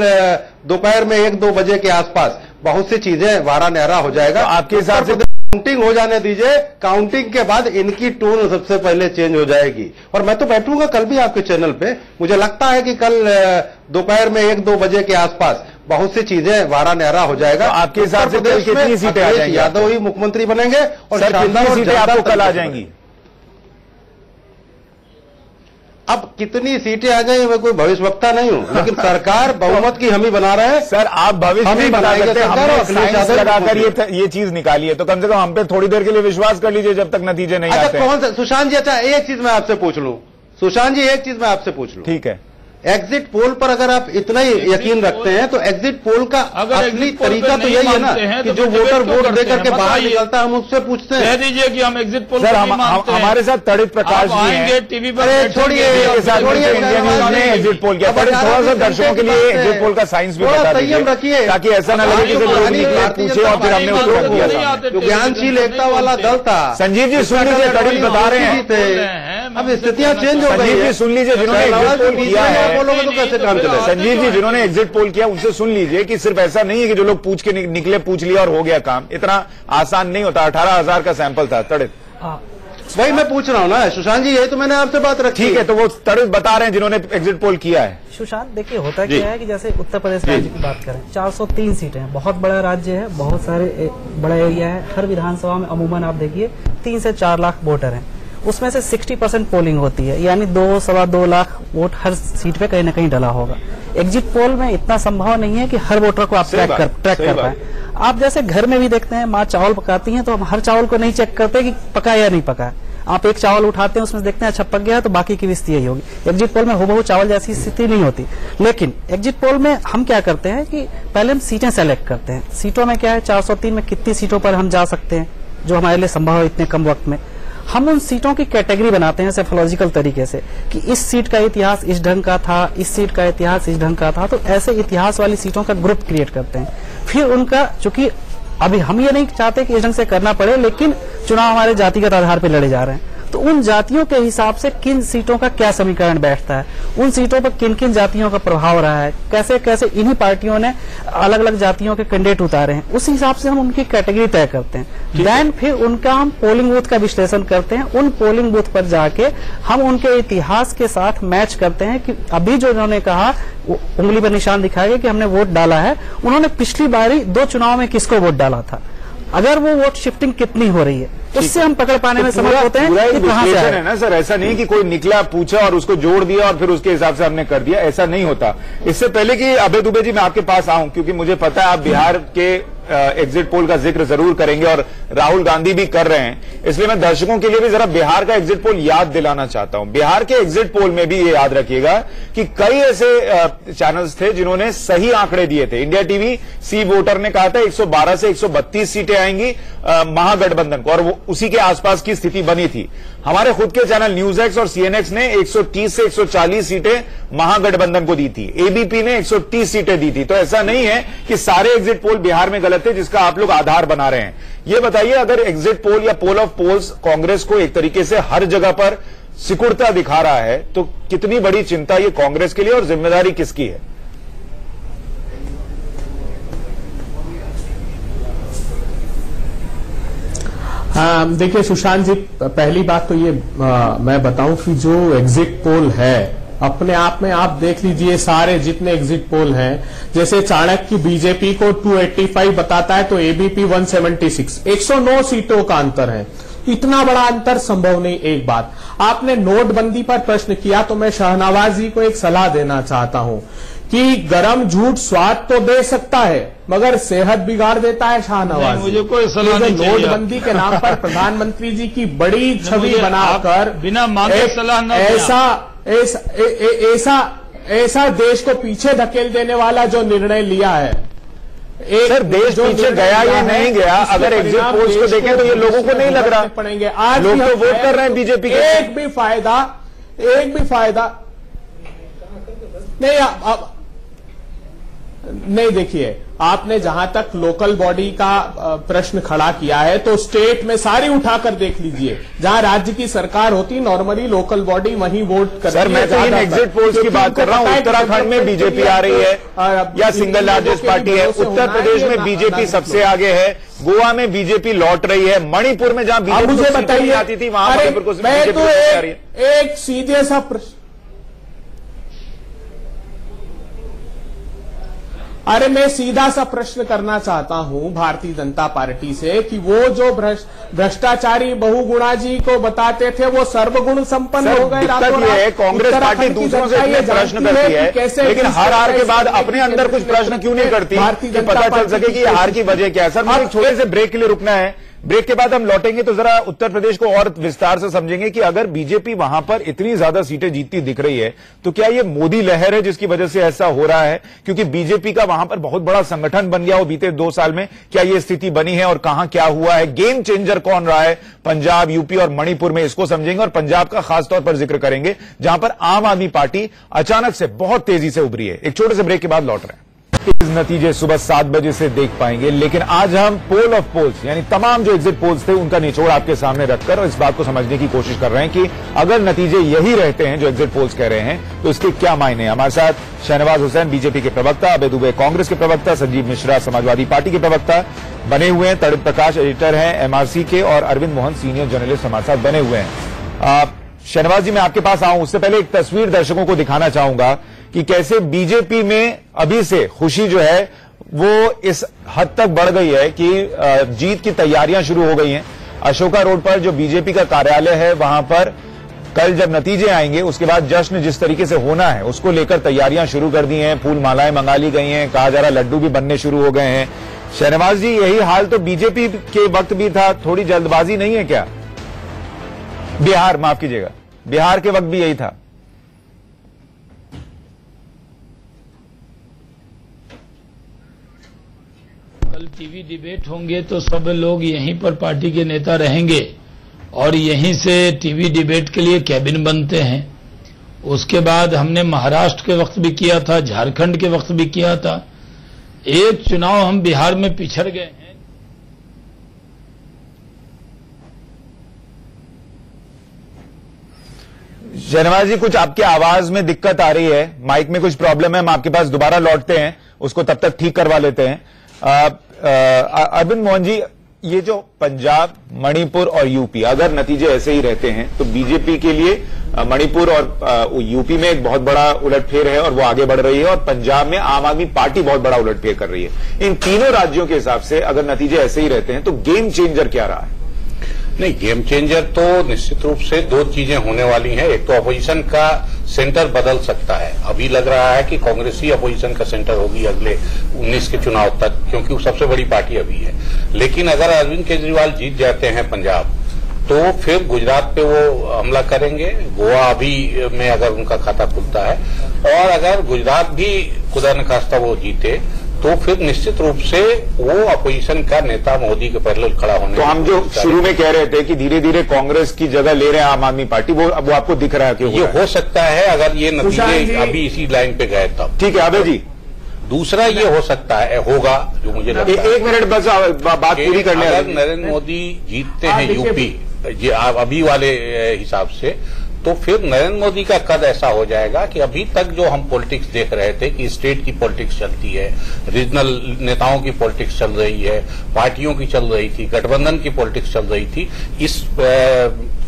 दोपहर में 1-2 बजे के आसपास बहुत सी चीजें वारा न्यारा हो जाएगा। तो आपके हिसाब से काउंटिंग हो जाने दीजिए, काउंटिंग के बाद इनकी टोन सबसे पहले चेंज हो जाएगी। और मैं तो बैठूंगा कल भी आपके चैनल पे, मुझे लगता है कि कल दोपहर में 1-2 बजे के आसपास बहुत सी चीजें वारा न्यारा हो जाएगा। तो आपके हिसाब से कितनी सीटें आ जाएंगी? यादव ही मुख्यमंत्री बनेंगे और कितनी सीटें आपको कल आ जाएंगी? अब कितनी सीटें आ जाएंगी मैं कोई भविष्यवक्ता नहीं हूं, लेकिन सरकार बहुमत की हम ही बना रहे हैं। सर आप भविष्य नहीं बना सकते, हमने साइंस लगाकर ये चीज निकाली है, तो कम से कम हम पे थोड़ी देर के लिए विश्वास कर लीजिए जब तक नतीजे नहीं आते। अच्छा कौन सा सुशांत जी, अच्छा एक चीज मैं आपसे पूछ लूं, सुशांत जी एक चीज मैं आपसे पूछ लूं, ठीक है, एग्जिट पोल पर अगर आप इतना ही यकीन रखते हैं तो एग्जिट पोल का असली तरीका तो यही है ना कि जो वोटर वोट देकर के बाहर निकलता है हम उससे पूछते हैं। कह दीजिए कि हम एग्जिट पोल सर हमारे साथ तड़ित प्रकाश जी हैं, टीवी पर छोड़िए इंडिया न्यूज ने एग्जिट पोल किया, थोड़ा सा दर्शकों के लिए एग्जिट पोल का साइंस भी बता दीजिए ताकि ऐसा न लगे कि लोग निकले पूछे और फिर हमने उसको रख दिया। जो ज्ञानशील एकता वाला दल था, संजीव जी सुन लीजिए, तड़ित बता रहे हैं, अब स्थितियां चेंज हो गई। संजीव जी सुन लीजिए, जिन्होंने एग्जिट पोल किया है, बोलोगे तो कैसे काम चलेगा? संजीव जी जिन्होंने एग्जिट पोल किया उनसे सुन लीजिए कि सिर्फ ऐसा नहीं है कि जो लोग पूछ के निकले पूछ लिया और हो गया काम, इतना आसान नहीं होता। 18,000 का सैंपल था तड़ित, वही मैं पूछ रहा हूं ना सुशांत जी, यही तो मैंने आपसे बात रखी। ठीक है, तो वो तड़ित बता रहे हैं जिन्होंने एग्जिट पोल किया है। सुशांत देखिए होता क्या है कि जैसे उत्तर प्रदेश राज्य की बात करें, 403 सीटें हैं, बहुत बड़ा राज्य है, बहुत सारे बड़ा एरिया है, हर विधानसभा में अमूमन आप देखिए 3 से 4 लाख वोटर हैं, उसमें से 60% पोलिंग होती है, यानी 2-2.25 लाख वोट हर सीट पे कहीं ना कहीं डला होगा। एग्जिट पोल में इतना संभव नहीं है कि हर वोटर को आप ट्रैक कर पाए। आप जैसे घर में भी देखते हैं, माँ चावल पकाती हैं तो हम हर चावल को नहीं चेक करते कि पका या नहीं पका। आप एक चावल उठाते हैं, उसमें देखते हैं अच्छा पक गया तो बाकी की भी स्थिति यही होगी। एग्जिट पोल में हुबहू चावल जैसी स्थिति नहीं होती, लेकिन एग्जिट पोल में हम क्या करते हैं कि पहले हम सीटें सेलेक्ट करते हैं। सीटों में क्या है, 403 में कितनी सीटों पर हम जा सकते हैं जो हमारे लिए संभव है इतने कम वक्त में। हम उन सीटों की कैटेगरी बनाते हैं सेफोलॉजिकल तरीके से कि इस सीट का इतिहास इस ढंग का था, इस सीट का इतिहास इस ढंग का था, तो ऐसे इतिहास वाली सीटों का ग्रुप क्रिएट करते हैं। फिर उनका, चूंकि अभी हम ये नहीं चाहते कि इस ढंग से करना पड़े, लेकिन चुनाव हमारे जातिगत आधार पर लड़े जा रहे हैं, तो उन जातियों के हिसाब से किन सीटों का क्या समीकरण बैठता है, उन सीटों पर किन किन जातियों का प्रभाव रहा है, कैसे कैसे इन्हीं पार्टियों ने अलग अलग जातियों के कैंडिडेट उतारे हैं, उस हिसाब से हम उनकी कैटेगरी तय करते हैं। देन फिर उनका हम पोलिंग बूथ का विश्लेषण करते हैं। उन पोलिंग बूथ पर जाके हम उनके इतिहास के साथ मैच करते हैं कि अभी जो उन्होंने कहा, उंगली पर निशान दिखाया कि हमने वोट डाला है, उन्होंने पिछली बारी 2 चुनाव में किसको वोट डाला था, अगर वो वोट शिफ्टिंग कितनी हो रही है, उससे हम पकड़ पाने में समर्थ होते हैं कि कहां से है ना सर। ऐसा नहीं कि कोई निकला पूछा और उसको जोड़ दिया और फिर उसके हिसाब से हमने कर दिया, ऐसा नहीं होता। इससे पहले कि अभय दुबे जी मैं आपके पास आऊं, क्योंकि मुझे पता है आप बिहार के एग्जिट पोल का जिक्र जरूर करेंगे और राहुल गांधी भी कर रहे हैं, इसलिए मैं दर्शकों के लिए भी जरा बिहार का एग्जिट पोल याद दिलाना चाहता हूं। बिहार के एग्जिट पोल में भी ये याद रखिएगा कि कई ऐसे चैनल्स थे जिन्होंने सही आंकड़े दिए थे। इंडिया टीवी सी वोटर ने कहा था 112 से 132 सीटें आएंगी महागठबंधन को, और वो उसी के आसपास की स्थिति बनी थी। हमारे खुद के चैनल न्यूज एक्स और सीएनएक्स ने 130 से 140 सीटें महागठबंधन को दी थी, एबीपी ने 130 सीटें दी थी। तो ऐसा नहीं है कि सारे एग्जिट पोल बिहार में गलत थे जिसका आप लोग आधार बना रहे हैं। ये बताइए, अगर एग्जिट पोल या पोल ऑफ पोल्स कांग्रेस को एक तरीके से हर जगह पर सिकुड़ता दिखा रहा है, तो कितनी बड़ी चिंता ये कांग्रेस के लिए और जिम्मेदारी किसकी है? देखिए सुशांत जी, पहली बात तो ये मैं बताऊं कि जो एग्जिट पोल है अपने आप में आप देख लीजिए, सारे जितने एग्जिट पोल हैं, जैसे चाणक्य बीजेपी को 285 बताता है तो एबीपी 176, 109 सीटों का अंतर है। इतना बड़ा अंतर संभव नहीं। एक बात, आपने नोटबंदी पर प्रश्न किया तो मैं शहनवाज जी को एक सलाह देना चाहता हूं कि गरम झूठ स्वाद तो दे सकता है मगर सेहत बिगाड़ देता है। शाहनवाज, मुझे कोई सलाह नहीं चाहिए। नोटबंदी के नाम पर प्रधानमंत्री जी की बड़ी छवि बनाकर बिना मांगे सलाह न ऐसा देश को पीछे धकेल देने वाला जो निर्णय लिया है, सर देश पीछे गया या नहीं गया, अगर एग्जिट पोल्स को देखें तो ये लोगों को नहीं लग रहा पड़ेंगे। आज लोग तो वोट कर रहे हैं बीजेपी के। एक भी फायदा नहीं। नहीं, देखिए, आपने जहां तक लोकल बॉडी का प्रश्न खड़ा किया है तो स्टेट में सारी उठाकर देख लीजिए, जहां राज्य की सरकार होती नॉर्मली लोकल बॉडी वहीं वोट करती है। सर, मैं तो इन एग्जिट पोल्स की बात कर रहा हूं। उत्तराखंड में बीजेपी आ रही है या सिंगल लार्जेस्ट पार्टी है, उत्तर प्रदेश में बीजेपी सबसे आगे है, गोवा में बीजेपी लौट रही है, मणिपुर में जहां बीजेपी मुझे बताइए आती थी वहां मणिपुर को मैं तो एक सीधे सा प्रश्न, अरे मैं सीधा सा प्रश्न करना चाहता हूं भारतीय जनता पार्टी से कि वो जो भ्रष्टाचारी बहुगुणा जी को बताते थे वो सर्वगुण संपन्न हो गए। कांग्रेस पार्टी दूसरों से इतने प्रश्न करती है लेकिन हार के बाद अपने अंदर कुछ प्रश्न क्यों नहीं करती कि पता चल सके कि हार की वजह क्या है। सर, मुझे छोटे से ब्रेक के लिए रुकना है, ब्रेक के बाद हम लौटेंगे तो जरा उत्तर प्रदेश को और विस्तार से समझेंगे कि अगर बीजेपी वहां पर इतनी ज्यादा सीटें जीतती दिख रही है तो क्या ये मोदी लहर है जिसकी वजह से ऐसा हो रहा है, क्योंकि बीजेपी का वहां पर बहुत बड़ा संगठन बन गया हो बीते 2 साल में। क्या ये स्थिति बनी है और कहां क्या हुआ है, गेम चेंजर कौन रहा है पंजाब, यूपी और मणिपुर में, इसको समझेंगे। और पंजाब का खासतौर पर जिक्र करेंगे जहां पर आम आदमी पार्टी अचानक से बहुत तेजी से उभरी है। एक छोटे से ब्रेक के बाद लौट रहे हैं। नतीजे सुबह 7 बजे से देख पाएंगे, लेकिन आज हम पोल ऑफ पोल्स यानी तमाम जो एग्जिट पोल्स थे उनका निचोड़ आपके सामने रखकर और इस बात को समझने की कोशिश कर रहे हैं कि अगर नतीजे यही रहते हैं जो एग्जिट पोल्स कह रहे हैं तो इसके क्या मायने हैं। हमारे साथ शहनवाज हुसैन बीजेपी के प्रवक्ता, अभय दुबे कांग्रेस के प्रवक्ता, संजीव मिश्रा समाजवादी पार्टी के प्रवक्ता बने हुए हैं, तड़ित प्रकाश एडिटर हैं एमआरसी के और अरविंद मोहन सीनियर जर्नलिस्ट हमारे साथ बने हुए हैं। शहनवाज जी, मैं आपके पास आऊं उससे पहले एक तस्वीर दर्शकों को दिखाना चाहूंगा कि कैसे बीजेपी में अभी से खुशी जो है वो इस हद तक बढ़ गई है कि जीत की तैयारियां शुरू हो गई हैं। अशोका रोड पर जो बीजेपी का कार्यालय है वहां पर कल जब नतीजे आएंगे उसके बाद जश्न जिस तरीके से होना है उसको लेकर तैयारियां शुरू कर दी हैं, फूल मालाएं मंगा ली गई हैं, कहा जा रहा लड्डू भी बनने शुरू हो गए हैं। शहनवाज जी, यही हाल तो बीजेपी के वक्त भी था, थोड़ी जल्दबाजी नहीं है क्या? बिहार, माफ कीजिएगा, बिहार के वक्त भी यही था। कल टीवी डिबेट होंगे तो सब लोग यहीं पर पार्टी के नेता रहेंगे और यहीं से टीवी डिबेट के लिए कैबिन बनते हैं। उसके बाद हमने महाराष्ट्र के वक्त भी किया था, झारखंड के वक्त भी किया था। एक चुनाव हम बिहार में पिछड़ गए हैं। शहनवाज जी, कुछ आपके आवाज में दिक्कत आ रही है, माइक में कुछ प्रॉब्लम है, हम आपके पास दोबारा लौटते हैं, उसको तब तक ठीक करवा लेते हैं। अरविंद मोहन जी, ये जो पंजाब, मणिपुर और यूपी अगर नतीजे ऐसे ही रहते हैं तो बीजेपी के लिए मणिपुर और यूपी में एक बहुत बड़ा उलटफेर है और वो आगे बढ़ रही है, और पंजाब में आम आदमी पार्टी बहुत बड़ा उलटफेर कर रही है। इन तीनों राज्यों के हिसाब से अगर नतीजे ऐसे ही रहते हैं तो गेम चेंजर क्या रहा है? नहीं, गेम चेंजर तो निश्चित रूप से 2 चीजें होने वाली हैं। एक तो अपोजिशन का सेंटर बदल सकता है। अभी लग रहा है कि कांग्रेस ही अपोजिशन का सेंटर होगी अगले 19 के चुनाव तक, क्योंकि वो सबसे बड़ी पार्टी अभी है। लेकिन अगर अरविंद केजरीवाल जीत जाते हैं पंजाब तो फिर गुजरात पे वो हमला करेंगे, गोवा अभी में अगर उनका खाता खुलता है, और अगर गुजरात भी खुदा न खास्ता वो जीते तो फिर निश्चित रूप से वो अपोजिशन का नेता मोदी के पैरेलल खड़ा होने। तो हम जो शुरू में कह रहे थे कि धीरे धीरे कांग्रेस की जगह ले रहे हैं आम आदमी पार्टी, वो आपको दिख रहा है कि ये हो सकता है अगर ये नतीजे अभी इसी लाइन पे गए तब। ठीक है अभय जी। दूसरा ये हो सकता है, होगा जो मुझे लगता है, 1 मिनट बस बात पूरी करने। अगर नरेंद्र मोदी जीतते हैं यूपी अभी वाले हिसाब से, तो फिर नरेंद्र मोदी का कद ऐसा हो जाएगा कि अभी तक जो हम पॉलिटिक्स देख रहे थे कि स्टेट की पॉलिटिक्स चलती है, रीजनल नेताओं की पॉलिटिक्स चल रही है, पार्टियों की चल रही थी, गठबंधन की पॉलिटिक्स चल रही थी, इस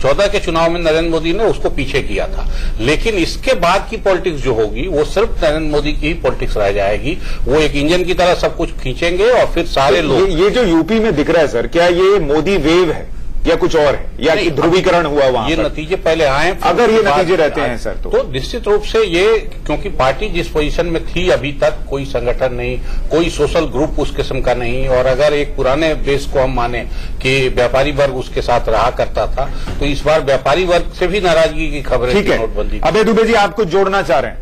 14 के चुनाव में नरेंद्र मोदी ने उसको पीछे किया था। लेकिन इसके बाद की पॉलिटिक्स जो होगी वो सिर्फ नरेंद्र मोदी की ही पॉलिटिक्स रह जाएगी। वो एक इंजन की तरह सब कुछ खींचेंगे और फिर सारे लोग। ये जो यूपी में दिख रहा है सर, क्या ये मोदी वेव है या कुछ और है, या कि ध्रुवीकरण हुआ वहां? ये नतीजे पहले आए, अगर ये नतीजे रहते हैं सर तो निश्चित रूप से ये, क्योंकि पार्टी जिस पोजीशन में थी अभी तक, कोई संगठन नहीं, कोई सोशल ग्रुप उस किस्म का नहीं, और अगर एक पुराने बेस को हम माने कि व्यापारी वर्ग उसके साथ रहा करता था, तो इस बार व्यापारी वर्ग से भी नाराजगी की खबरें थी नोटबंदी। अभय दुबे जी, आप कुछ जोड़ना चाह रहे हैं?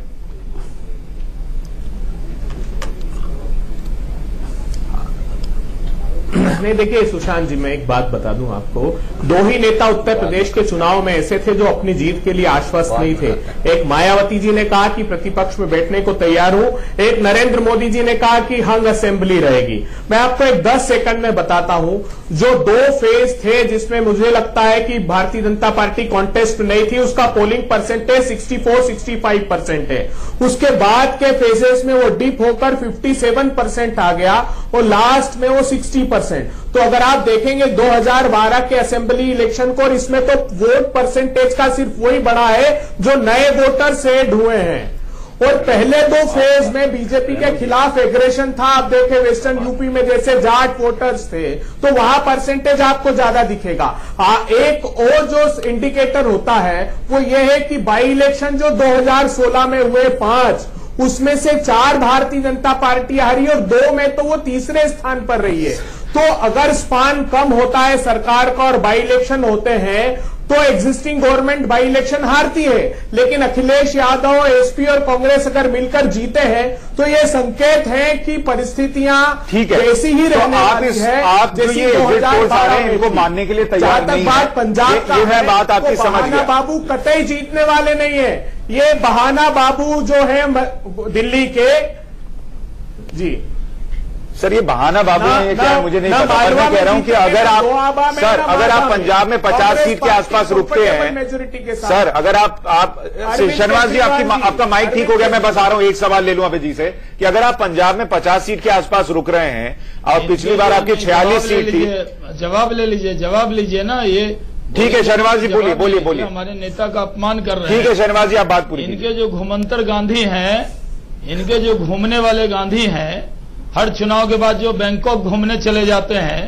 नहीं, देखिए सुशांत जी, मैं एक बात बता दूं आपको, 2 ही नेता उत्तर प्रदेश के चुनाव में ऐसे थे जो अपनी जीत के लिए आश्वस्त नहीं थे। एक मायावती जी ने कहा कि प्रतिपक्ष में बैठने को तैयार हूं, एक नरेंद्र मोदी जी ने कहा कि हंग असेंबली रहेगी। मैं आपको एक 10 सेकंड में बताता हूं, जो 2 फेज थे जिसमें मुझे लगता है कि भारतीय जनता पार्टी कॉन्टेस्ट नहीं थी, उसका पोलिंग परसेंटेज 64-65% है। उसके बाद के फेजेस में वो डिप होकर 57% आ गया और लास्ट में वो 60%। तो अगर आप देखेंगे 2012 के असेंबली इलेक्शन को, और इसमें तो वोट परसेंटेज का सिर्फ वही बढ़ा है जो नए वोटर्स ऐड हुए हैं। और पहले 2 फेज में बीजेपी के खिलाफ एग्रेशन था। आप देखें वेस्टर्न यूपी में जैसे जाट वोटर्स थे तो वहां परसेंटेज आपको ज्यादा दिखेगा। एक और जो इंडिकेटर होता है वो ये है कि बाई इलेक्शन जो 2016 में हुए 5, उसमें से 4 भारतीय जनता पार्टी हारी और 2 में तो वो तीसरे स्थान पर रही है। तो अगर स्पान कम होता है सरकार का और बाई इलेक्शन होते हैं तो एग्जिस्टिंग गवर्नमेंट बाई इलेक्शन हारती है, लेकिन अखिलेश यादव, एसपी और कांग्रेस अगर मिलकर जीते हैं तो ये संकेत है कि परिस्थितियां ऐसी ही रहने वाली है। आप जो ये एग्जिट पोल्स आ रहे हैं इनको मानने के लिए तैयार नहीं है। बात पंजाब का है, बात आपकी समझ गया। बाबू कतई जीतने वाले नहीं है, ये बहाना बाबू जो है दिल्ली के। जी सर, ये बहाना बाबू ने क्या है मुझे नहीं पता, पर मैं कह रहा हूं कि अगर आप सर अगर आप पंजाब में 50 सीट के आसपास रुकते हैं सर, अगर आप शहनवाज जी आपका माइक ठीक हो गया, मैं बस आ रहा हूं, एक सवाल ले लूं अभी जी से कि अगर आप पंजाब में 50 सीट के आसपास रुक रहे हैं और पिछली बार आपकी 46 सीट थी। जवाब लीजिए ना। ये ठीक है शहनवाज जी, बोलिए। हमारे नेता का अपमान कर रहे हैं। ठीक है शहनवाज जी, आप बात पूरी। इनके जो घुमंतर गांधी हैं, इनके जो घूमने वाले गांधी हैं, हर चुनाव के बाद जो बैंकॉक घूमने चले जाते हैं,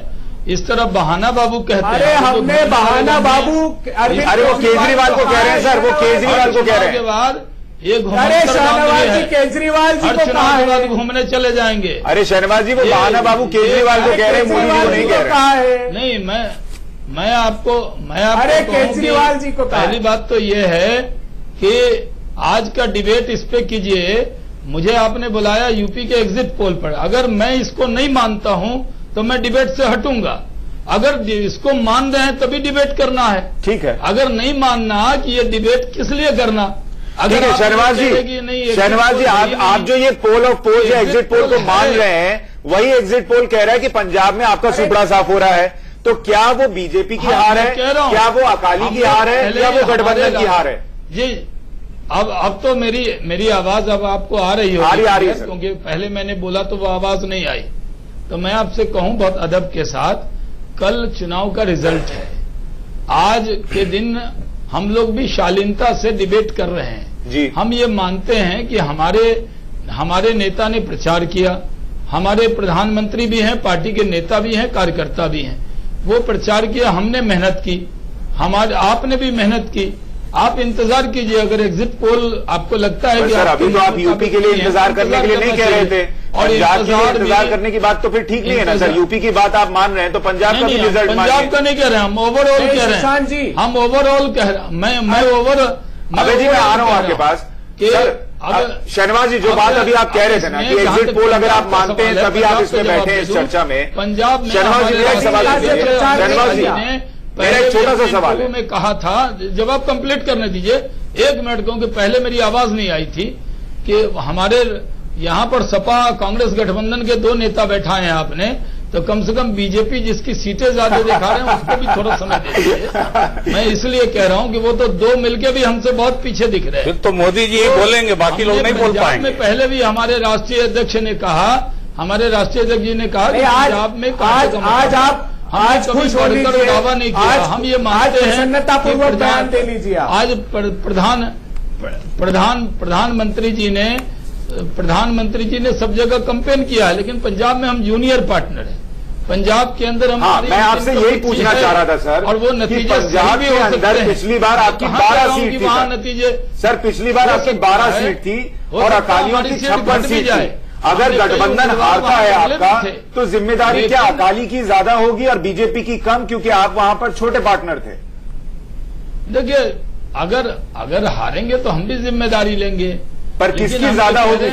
इस तरह बहाना बाबू कहते हैं। अरे हमने बहाना बाबू, अरे वो केजरीवाल को कह रहे हैं सर, वो केजरीवाल को कह रहे हैं। के बाद ये केजरीवाल जी हर चुनाव के बाद घूमने चले जाएंगे। अरे शहनवाज जी, वो बहाना बाबू केजरीवाल को कह रहे हैं, मोदी जी को नहीं कह रहे। नहीं, मैं आपको अरे केजरीवाल जी को पहली बात तो ये है कि आज का डिबेट इस पे कीजिए। मुझे आपने बुलाया यूपी के एग्जिट पोल पर, अगर मैं इसको नहीं मानता हूं तो मैं डिबेट से हटूंगा। अगर इसको मान रहे हैं तभी डिबेट करना है, ठीक है। अगर नहीं मानना कि ये डिबेट किस लिए करना। ठीक है शहनवाज जी, आप जो ये पोल ऑफ पोल या एग्जिट पोल को मान रहे हैं, वही एग्जिट पोल कह रहा है कि पंजाब में आपका सुपड़ा साफ हो रहा है। तो क्या वो बीजेपी की हार है, क्या वो अकाली की हार है, या वो गठबंधन की हार है? जी अब तो मेरी आवाज अब आपको आ रही है, आ रही है क्योंकि पहले मैंने बोला तो वो आवाज नहीं आई। तो मैं आपसे कहूं बहुत अदब के साथ, कल चुनाव का रिजल्ट है। आज के दिन हम लोग भी शालीनता से डिबेट कर रहे हैं जी। हम ये मानते हैं कि हमारे नेता ने प्रचार किया, हमारे प्रधानमंत्री भी हैं, पार्टी के नेता भी हैं, कार्यकर्ता भी हैं, वो प्रचार किया, हमने मेहनत की, आपने भी मेहनत की। आप इंतजार कीजिए, अगर एग्जिट पोल आपको लगता है कि सर अभी तो आप यूपी के लिए इंतजार करने के लिए नहीं कह रहे थे, और इंतजार करने की बात तो फिर ठीक नहीं है ना सर। यूपी की बात आप मान रहे हैं तो पंजाब का भी रिजल्ट, पंजाब का नहीं कह रहे, हम ओवरऑल कह रहे हैं, हम ओवरऑल कह रहे हैं। मैं ओवर अबे जी मैं आ रहा हूं आपके पास। शहनवाज जी, जो बात अभी आप कह रहे थे ना कि एग्जिट पोल अगर आप मानते हैं तभी आप इसमें बैठे हैं इस चर्चा में। पंजाब शहनवाज जी मेरा एक सवाल, शहनवाज जी मेरा एक छोटा सा सवाल है। में कहा था, जवाब कंप्लीट करने दीजिए 1 मिनट, क्योंकि पहले मेरी आवाज नहीं आई थी कि हमारे यहाँ पर सपा कांग्रेस गठबंधन के 2 नेता बैठाए हैं आपने, तो कम से कम बीजेपी जिसकी सीटें ज्यादा दिखा रहे हैं उसको भी थोड़ा समय दीजिए। मैं इसलिए कह रहा हूं कि वो तो 2 मिलके भी हमसे बहुत पीछे दिख रहे हैं। तो मोदी जी बोलेंगे, बाकी लोग नहीं बोल पाएंगे। में पहले भी हमारे राष्ट्रीय अध्यक्ष ने कहा कि पंजाब में आज खुश हो लीजिए, दावा नहीं किया, हम ये मानते हैं, प्रसन्नतापूर्वक बयान दे लीजिए। आज प्रधानमंत्री जी ने सब जगह कंपेन किया है, लेकिन पंजाब में हम जूनियर पार्टनर हैं। पंजाब के अंदर हम मैं आपसे यही पूछना चाह रहा था सर, और वो नतीजे पंजाब के अंदर पिछली बार आपकी 12 सीट थी नतीजे सर, पिछली बार आपकी 12 सीट थी और अकालियों की 56 सीट थी। अगर गठबंधन हारता है आपका तो जिम्मेदारी क्या अकाली की ज्यादा होगी और बीजेपी की कम, क्योंकि आप वहां पर छोटे पार्टनर थे? देखिए, अगर हारेंगे तो हम भी जिम्मेदारी लेंगे, पर किसकी ज्यादा होगी?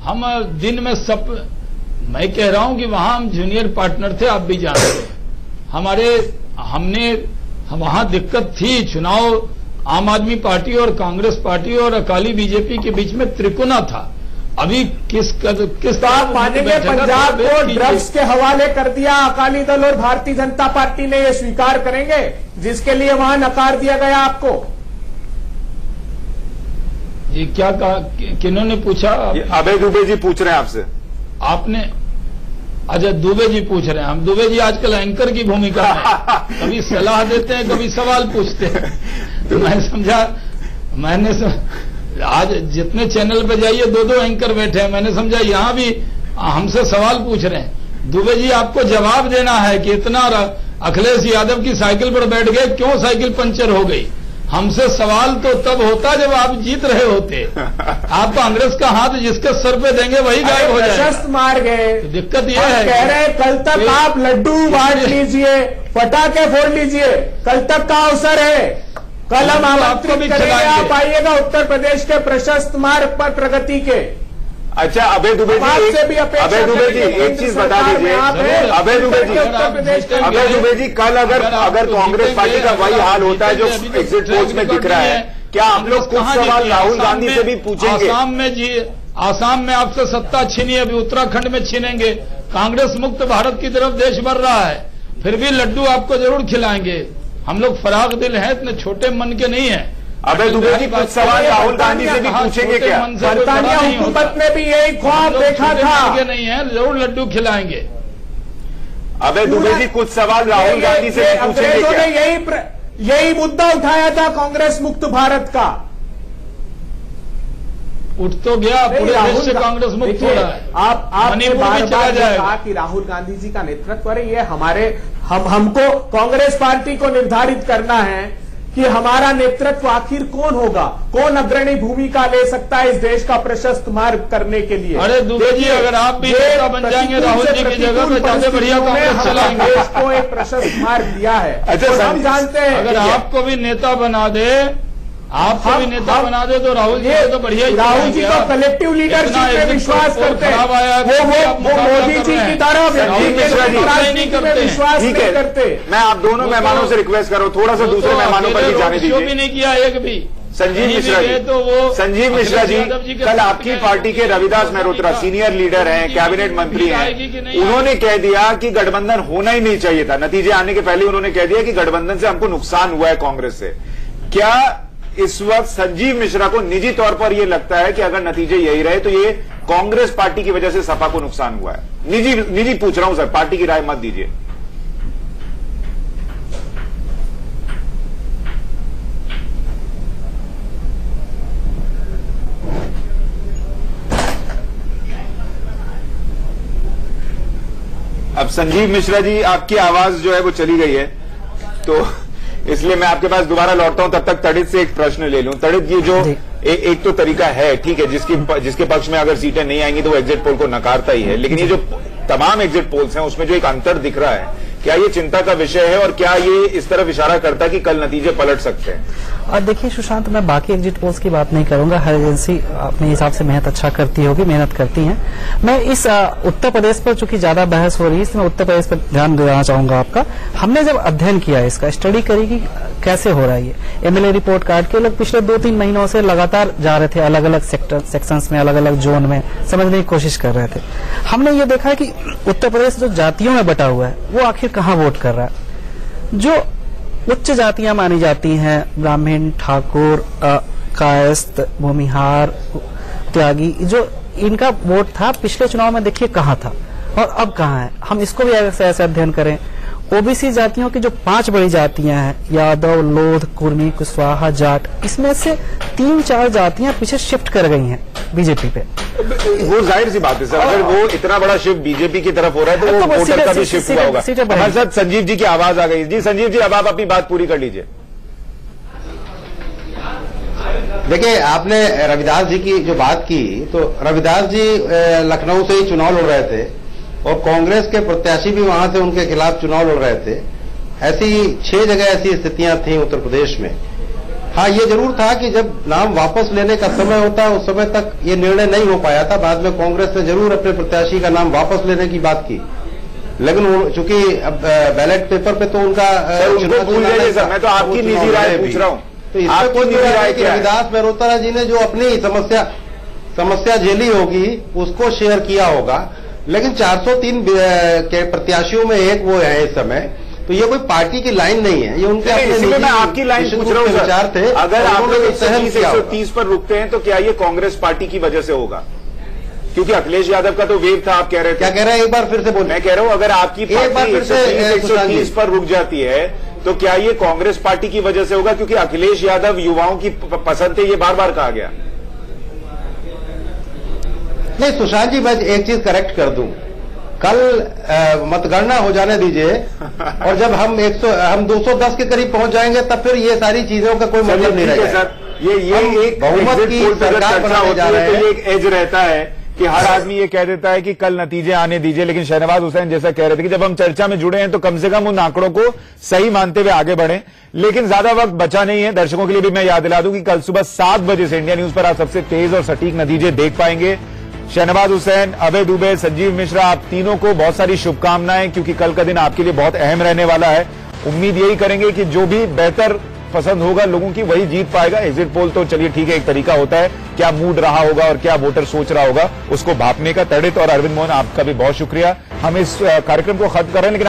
हम दिन में मैं कह रहा हूं कि वहां हम जूनियर पार्टनर थे, आप भी जानते हैं। हमने वहां दिक्कत थी। चुनाव आम आदमी पार्टी और कांग्रेस पार्टी और अकाली बीजेपी के बीच में त्रिकोणा था। अभी किस आप मानेंगे पंजाब को ड्रग्स के हवाले कर दिया अकाली दल और भारतीय जनता पार्टी ने, ये स्वीकार करेंगे जिसके लिए वहां नकार दिया गया आपको? ये क्या कहा, किन्होंने पूछा? अभय दुबे जी पूछ रहे हैं आपसे। आपने? अच्छा, दुबे जी पूछ रहे हैं। हम दुबे जी आजकल एंकर की भूमिका में कभी सलाह देते हैं, कभी सवाल पूछते हैं। तो मैं समझा, आज जितने चैनल पे जाइए दो एंकर बैठे हैं, मैंने समझा यहां भी हमसे सवाल पूछ रहे हैं। दुबे जी, आपको जवाब देना है कि इतना अखिलेश यादव की साइकिल पर बैठ गए, क्यों साइकिल पंचर हो गई? हमसे सवाल तो तब होता जब आप जीत रहे होते। आप कांग्रेस का हाथ जिसके सर पे देंगे वही गायब हो जाएगा। प्रशस्त मार गए। तो दिक्कत यह है, कह रहे हैं कल तक आप लड्डू बांट लीजिए, पटाखे फोड़ लीजिए, कल तक का अवसर है। कल हम आमंत्रित करेंगे, आप आइएगा उत्तर प्रदेश के प्रशस्त मार्ग पर प्रगति के। अच्छा, अभय दुबे जी, एक चीज बता दीजिए। अभय दुबे जी, कल अगर कांग्रेस पार्टी का वही हाल होता है जो एग्जिट पोल्स में दिख रहा है, क्या हम लोग कुछ सवाल राहुल गांधी से भी पूछेंगे? आसाम में आपसे सत्ता छीनी, अभी उत्तराखंड में छीनेंगे। कांग्रेस मुक्त भारत की तरफ देश बढ़ रहा है, फिर भी लड्डू आपको जरूर खिलाएंगे। हम लोग फराग दिल हैं, इतने छोटे मन के नहीं है। अभय दुबे जी, कुछ सवाल राहुल गांधी से भी पूछेंगे क्या? बरतानिया हुकूमत ने भी यही ख्वाब देखा था। नहीं है, जरूर लड्डू खिलाएंगे। अभय दुबे जी, कुछ सवाल राहुल गांधी से भी पूछेंगे क्या? यही मुद्दा उठाया था कांग्रेस मुक्त भारत का। उठ तो गया, पूरे देश से कांग्रेस मुक्त हो रहा है। आपने बार-बार कहा कि राहुल गांधी जी का नेतृत्व है, ये हमको कांग्रेस पार्टी को निर्धारित करना है कि हमारा नेतृत्व आखिर कौन होगा, कौन अग्रणी भूमिका ले सकता है इस देश का प्रशस्त मार्ग करने के लिए। अरे दुबे जी, अगर आप भी नेता बन जाएंगे राहुल जी की जगह पे, ज्यादा बढ़िया कांग्रेस चलाएंगे। देश को एक प्रशस्त मार्ग दिया है। अच्छा, हम जानते हैं, अगर आपको भी नेता बना दे, तो राहुल जी तो बढ़िया ही। राहुल जी तो कलेक्टिव लीडरशिप में विश्वास करते हैं, वो मोदी जी की तरह विश्वास नहीं करते। मैं आप दोनों मेहमानों से रिक्वेस्ट करूं, थोड़ा सा दूसरे मेहमानों पर भी जाने दीजिए। भी नहीं किया एक भी। संजीव मिश्रा जी, तो वो संजीव मिश्रा जी, कल आपकी पार्टी के रविदास मेहरोत्रा सीनियर लीडर हैं, कैबिनेट मंत्री हैं, उन्होंने कह दिया कि गठबंधन होना ही नहीं चाहिए था। नतीजे आने के पहले उन्होंने कह दिया कि गठबंधन से हमको नुकसान हुआ है कांग्रेस से। क्या इस वक्त संजीव मिश्रा को निजी तौर पर यह लगता है कि अगर नतीजे यही रहे तो ये कांग्रेस पार्टी की वजह से सपा को नुकसान हुआ है? निजी पूछ रहा हूं सर, पार्टी की राय मत दीजिए। अब संजीव मिश्रा जी, आपकी आवाज जो है वो चली गई है, तो इसलिए मैं आपके पास दोबारा लौटता हूं। तब तक तड़ित से एक प्रश्न ले लूं। तड़ित, ये जो एक तो तरीका है, ठीक है, जिसके पक्ष में अगर सीटें नहीं आएंगी तो वो एग्जिट पोल को नकारता ही है, लेकिन ये जो तमाम एग्जिट पोल्स हैं उसमें जो एक अंतर दिख रहा है, क्या ये चिंता का विषय है और क्या ये इस तरफ इशारा करता है कि कल नतीजे पलट सकते हैं? और देखिए सुशांत, मैं बाकी एग्जिट पोल्स की बात नहीं करूंगा, हर एजेंसी अपने हिसाब से मेहनत अच्छा करती होगी, मेहनत करती है। मैं इस उत्तर प्रदेश पर चूंकि ज्यादा बहस हो रही है, इसलिए मैं उत्तर प्रदेश पर ध्यान देना चाहूंगा आपका। हमने जब अध्ययन किया, इसका स्टडी करी कि कैसे हो रहा है ये, एमएलए रिपोर्ट कार्ड के लोग पिछले 2-3 महीनों से लगातार जा रहे थे अलग अलग सेक्शंस में, अलग अलग जोन में समझने की कोशिश कर रहे थे। हमने ये देखा कि उत्तर प्रदेश जो जातियों में बटा हुआ है वो आखिर कहाँ वोट कर रहा है। जो उच्च जातियां मानी जाती हैं, ब्राह्मण, ठाकुर, कायस्थ, भूमिहार, त्यागी, जो इनका वोट था पिछले चुनाव में, देखिए कहाँ था और अब कहाँ है। हम इसको भी ऐसे अध्ययन करें। ओबीसी जातियों की जो 5 बड़ी जातियां हैं, यादव, लोध, कुर्मी, कुशवाहा, जाट, इसमें से 3-4 जातियां पीछे शिफ्ट कर गई हैं बीजेपी पे। वो जाहिर सी बात है सर, अगर वो इतना बड़ा शिफ्ट बीजेपी की तरफ हो रहा है तो वो वोटर का भी शिफ्ट हुआ होगा। हमारे साथ संजीव जी की आवाज आ गई। जी संजीव जी, अब आप अपनी बात पूरी कर लीजिए। देखिए, आपने रविदास जी की जो बात की, तो रविदास जी लखनऊ से ही चुनाव लड़ रहे थे और कांग्रेस के प्रत्याशी भी वहां से उनके खिलाफ चुनाव लड़ रहे थे। ऐसी 6 जगह ऐसी स्थितियां थी उत्तर प्रदेश में। हाँ, ये जरूर था कि जब नाम वापस लेने का समय होता है उस समय तक ये निर्णय नहीं हो पाया था। बाद में कांग्रेस ने जरूर अपने प्रत्याशी का नाम वापस लेने की बात की, लेकिन चूंकि बैलेट पेपर पे तो उनका उनको भूल जाइए सर, मैं तो आपकी निजी राय पूछ रहा हूँ। तो इसमें कोई निजी राय कि रविदास मेहरोत्रा जी ने जो अपनी समस्या झेली होगी उसको शेयर किया होगा, लेकिन 403 के प्रत्याशियों में एक वो है इस समय, तो ये कोई पार्टी की लाइन नहीं है, ये उनके अपने इसलिए मैं आपकी लाइन पूछ रहा हूँ विचार थे। अगर आप लोग 130 पर रुकते हैं तो क्या ये कांग्रेस पार्टी की वजह से होगा? क्योंकि अखिलेश यादव का तो वेव था, आप कह रहे थे। क्या कह रहे हैं, एक बार फिर से बोलिए। मैं कह रहा हूं अगर आपकी पार्टी 130 पर रुक जाती है तो क्या ये कांग्रेस पार्टी की वजह से होगा? क्योंकि अखिलेश यादव युवाओं की पसंद है, ये बार बार कहा गया। नहीं सुशांत जी, मैं एक चीज करेक्ट कर दूं, कल मतगणना हो जाने दीजिए और जब हम 210 के करीब पहुंच जाएंगे तब फिर ये सारी चीजों का कोई मतलब नहीं रहेगा सर। ये एक बहुमत की सरकार बनाने जा रहे हैं, तो ये एक एज रहता है कि हर आदमी ये कह देता है कि कल नतीजे आने दीजिए, लेकिन शहनवाज हुसैन जैसा कह रहे थे कि जब हम चर्चा में जुड़े हैं तो कम से कम उन आंकड़ों को सही मानते हुए आगे बढ़ें। लेकिन ज्यादा वक्त बचा नहीं है। दर्शकों के लिए भी मैं याद दिला दूं कि कल सुबह 7 बजे से इंडिया न्यूज पर आप सबसे तेज और सटीक नतीजे देख पाएंगे। शहनवाज हुसैन, अभय दुबे, संजीव मिश्रा, आप तीनों को बहुत सारी शुभकामनाएं, क्योंकि कल का दिन आपके लिए बहुत अहम रहने वाला है। उम्मीद यही करेंगे कि जो भी बेहतर पसंद होगा लोगों की वही जीत पाएगा। एग्जिट पोल तो चलिए ठीक है, एक तरीका होता है, क्या मूड रहा होगा और क्या वोटर सोच रहा होगा उसको भापने का। तड़ित और अरविंद मोहन, आपका भी बहुत शुक्रिया। हम इस कार्यक्रम को खत्म कर रहे हैं, लेकिन